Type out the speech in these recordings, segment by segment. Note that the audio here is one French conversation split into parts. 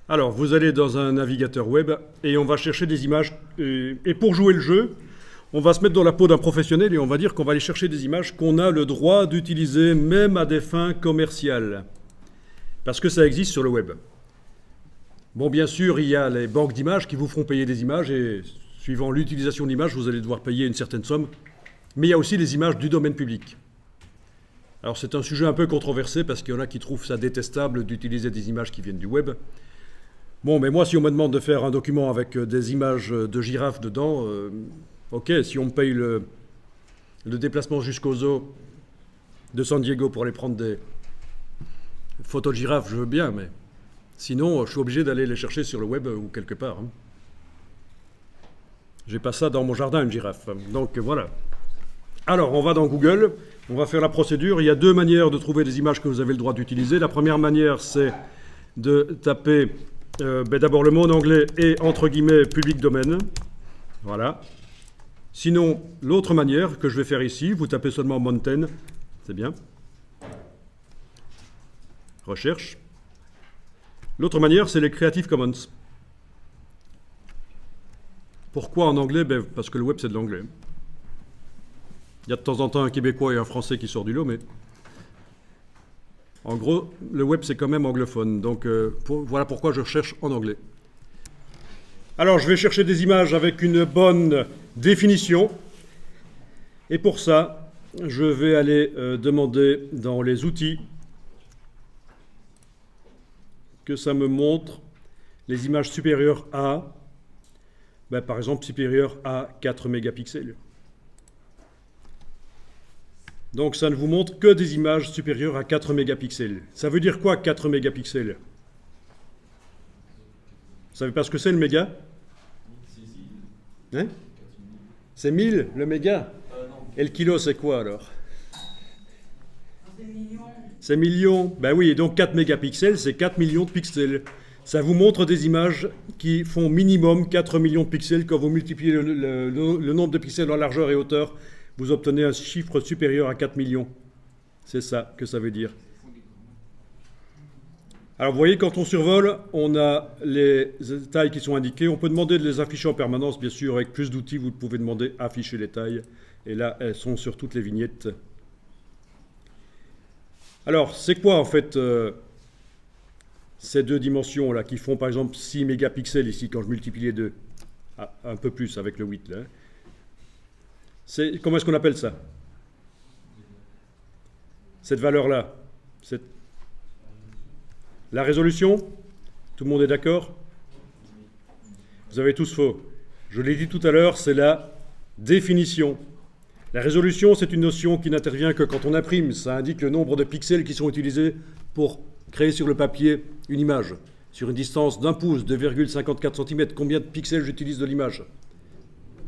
Alors, vous allez dans un navigateur web et on va chercher des images. Et pour jouer le jeu, on va se mettre dans la peau d'un professionnel et on va dire qu'on va aller chercher des images qu'on a le droit d'utiliser même à des fins commerciales. Parce que ça existe sur le web. Bon, bien sûr, il y a les banques d'images qui vous feront payer des images et suivant l'utilisation de l'image, vous allez devoir payer une certaine somme. Mais il y a aussi les images du domaine public. Alors c'est un sujet un peu controversé parce qu'il y en a qui trouvent ça détestable d'utiliser des images qui viennent du web. Bon, mais moi, si on me demande de faire un document avec des images de girafes dedans, ok, si on me paye le déplacement jusqu'au zoo de San Diego pour aller prendre des photos de girafes, je veux bien, mais sinon, je suis obligé d'aller les chercher sur le web ou quelque part. Hein. J'ai pas ça dans mon jardin, une girafe. Donc voilà. Alors, on va dans Google, on va faire la procédure. Il y a deux manières de trouver des images que vous avez le droit d'utiliser. La première manière, c'est de taper d'abord le mot en anglais et entre guillemets public domaine. Voilà. Sinon, l'autre manière que je vais faire ici, vous tapez seulement Mountain, c'est bien. Recherche. L'autre manière, c'est les Creative Commons. Pourquoi en anglais? Parce que le web, c'est de l'anglais. Il y a de temps en temps un Québécois et un Français qui sort du lot, mais en gros, le web, c'est quand même anglophone. Donc, voilà pourquoi je recherche en anglais. Alors, je vais chercher des images avec une bonne définition. Et pour ça, je vais aller demander dans les outils que ça me montre les images supérieures à, par exemple, supérieures à 4 mégapixels. Donc ça ne vous montre que des images supérieures à 4 mégapixels. Ça veut dire quoi 4 mégapixels? Vous savez pas ce que c'est le méga? Hein? C'est 1000 le méga? Et le kilo c'est quoi alors? C'est millions. Ben oui, et donc 4 mégapixels, c'est 4 millions de pixels. Ça vous montre des images qui font minimum 4 millions de pixels. Quand vous multipliez le nombre de pixels en largeur et hauteur, vous obtenez un chiffre supérieur à 4 millions. C'est ça que ça veut dire. Alors vous voyez, quand on survole, on a les tailles qui sont indiquées. On peut demander de les afficher en permanence, bien sûr. Avec plus d'outils, vous pouvez demander afficher les tailles. Et là, elles sont sur toutes les vignettes. Alors, c'est quoi en fait ces deux dimensions-là qui font par exemple 6 mégapixels ici quand je multiplie les deux? Ah, un peu plus avec le 8 là. Comment est-ce qu'on appelle ça? Cette valeur-là. La résolution? Tout le monde est d'accord? Vous avez tous faux. Je l'ai dit tout à l'heure, c'est la définition. La résolution, c'est une notion qui n'intervient que quand on imprime. Ça indique le nombre de pixels qui sont utilisés pour créer sur le papier une image. Sur une distance d'un pouce, 2,54 cm, combien de pixels j'utilise de l'image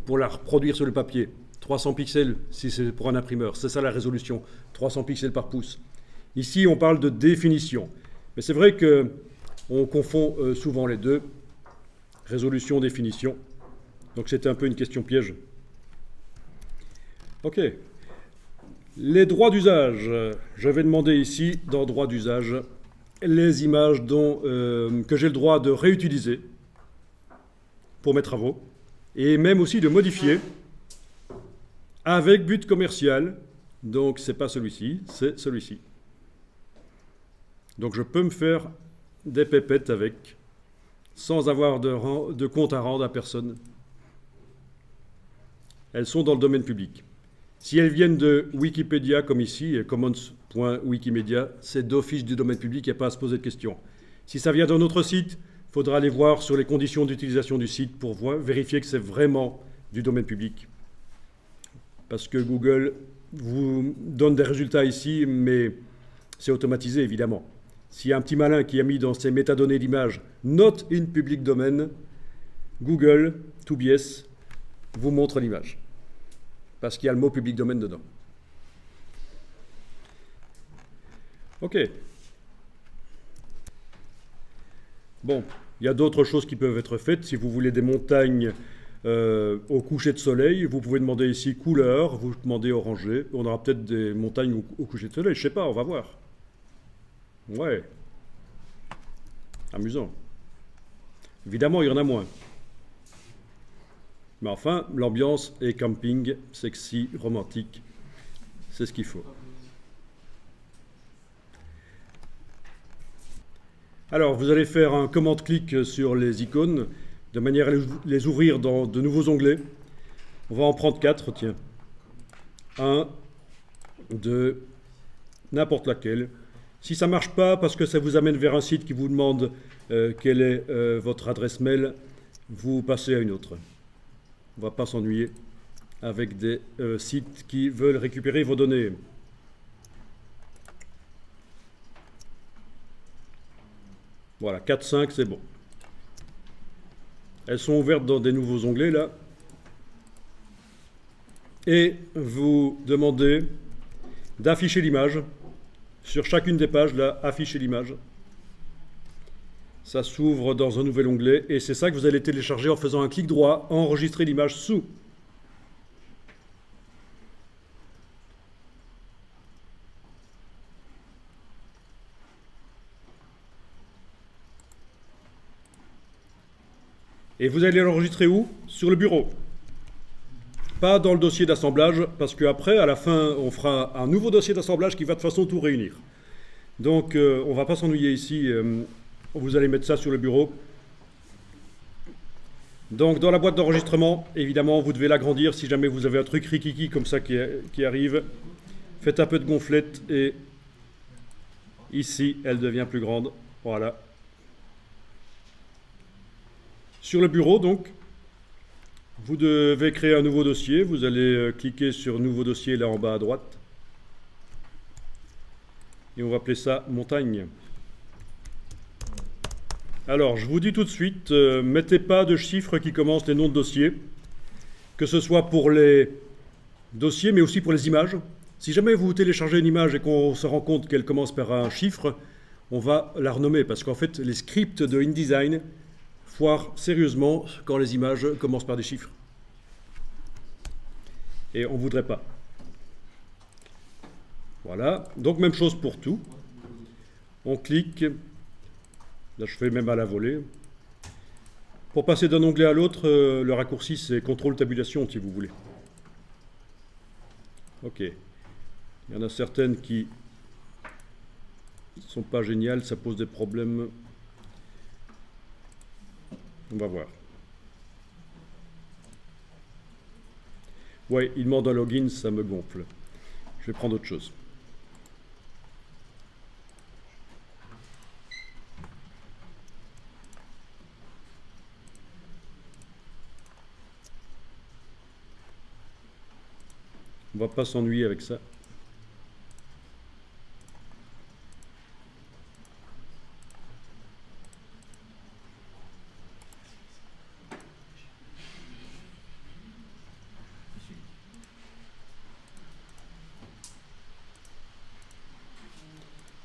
pour la reproduire sur le papier? 300 pixels si c'est pour un imprimeur. C'est ça la résolution, 300 pixels par pouce. Ici, on parle de définition. Mais c'est vrai qu'on confond souvent les deux. Résolution, définition. Donc c'était un peu une question piège. Ok. Les droits d'usage. Je vais demander ici, dans droits d'usage, les images que j'ai le droit de réutiliser pour mes travaux et même aussi de modifier avec but commercial. Donc, ce n'est pas celui-ci, c'est celui-ci. Donc, je peux me faire des pépettes avec sans avoir de compte à rendre à personne. Elles sont dans le domaine public. Si elles viennent de Wikipédia, comme ici, commons.wikimedia, c'est d'office du domaine public, il n'y a pas à se poser de questions. Si ça vient d'un autre site, il faudra aller voir sur les conditions d'utilisation du site pour vérifier que c'est vraiment du domaine public. Parce que Google vous donne des résultats ici, mais c'est automatisé, évidemment. S'il y a un petit malin qui a mis dans ses métadonnées d'image « Not in public domain », Google, tout biais, vous montre l'image. Parce qu'il y a le mot public domaine dedans. Ok. Bon, il y a d'autres choses qui peuvent être faites. Si vous voulez des montagnes au coucher de soleil, vous pouvez demander ici couleur, vous demandez orangé. On aura peut-être des montagnes au coucher de soleil, je ne sais pas, on va voir. Ouais. Amusant. Évidemment, il y en a moins. Mais enfin, l'ambiance est camping, sexy, romantique. C'est ce qu'il faut. Alors, vous allez faire un commande-clic sur les icônes, de manière à les ouvrir dans de nouveaux onglets. On va en prendre 4, tiens. 1, 2, n'importe laquelle. Si ça ne marche pas, parce que ça vous amène vers un site qui vous demande quelle est votre adresse mail, vous passez à une autre. On ne va pas s'ennuyer avec des sites qui veulent récupérer vos données. Voilà, 4, 5, c'est bon. Elles sont ouvertes dans des nouveaux onglets, là. Et vous demandez d'afficher l'image. Sur chacune des pages, là, afficher l'image. Ça s'ouvre dans un nouvel onglet. Et c'est ça que vous allez télécharger en faisant un clic droit, enregistrer l'image sous. Et vous allez l'enregistrer où? Sur le bureau. Pas dans le dossier d'assemblage, parce qu'après, à la fin, on fera un nouveau dossier d'assemblage qui va de toute façon tout réunir. Donc, on ne va pas s'ennuyer ici. Vous allez mettre ça sur le bureau. Donc, dans la boîte d'enregistrement, évidemment, vous devez l'agrandir si jamais vous avez un truc rikiki comme ça qui arrive. Faites un peu de gonflette et ici, elle devient plus grande. Voilà. Sur le bureau, donc, vous devez créer un nouveau dossier. Vous allez cliquer sur « Nouveau dossier » là en bas à droite. Et on va appeler ça « Montagne ». Alors, je vous dis tout de suite, mettez pas de chiffres qui commencent les noms de dossiers, que ce soit pour les dossiers, mais aussi pour les images. Si jamais vous téléchargez une image et qu'on se rend compte qu'elle commence par un chiffre, on va la renommer, parce qu'en fait, les scripts de InDesign foirent sérieusement quand les images commencent par des chiffres. Et on ne voudrait pas. Voilà, donc même chose pour tout. On clique, là je fais même à la volée. Pour passer d'un onglet à l'autre, le raccourci c'est CTRL tabulation si vous voulez. Ok, il y en a certaines qui ne sont pas géniales, ça pose des problèmes. On va voir. Ouais, il demande un login, ça me gonfle. Je vais prendre autre chose. On va pas s'ennuyer avec ça.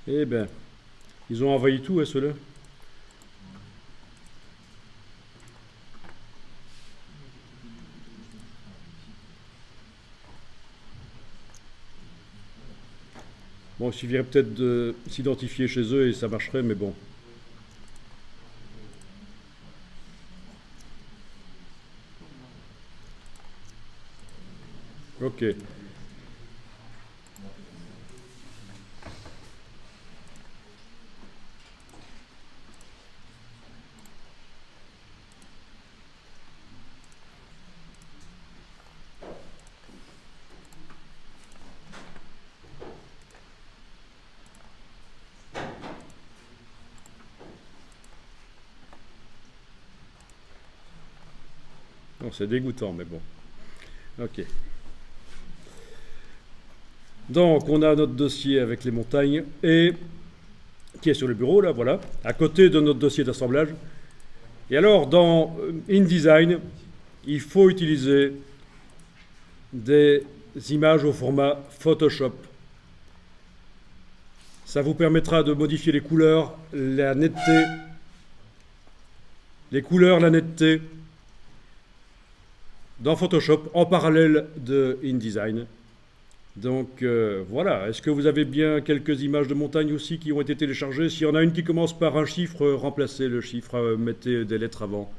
Eh bien, ils ont envahi tout, ceux-là. Bon, il suffirait peut-être de s'identifier chez eux et ça marcherait, mais bon. Ok. Bon, c'est dégoûtant, mais bon. Ok. Donc, on a notre dossier avec les montagnes et qui est sur le bureau, là, voilà, à côté de notre dossier d'assemblage. Et alors, dans InDesign, il faut utiliser des images au format Photoshop. Ça vous permettra de modifier les couleurs, la netteté, dans Photoshop en parallèle de InDesign. Donc voilà, est-ce que vous avez bien quelques images de montagne aussi qui ont été téléchargées? S'il y en a une qui commence par un chiffre, remplacez le chiffre, mettez des lettres avant.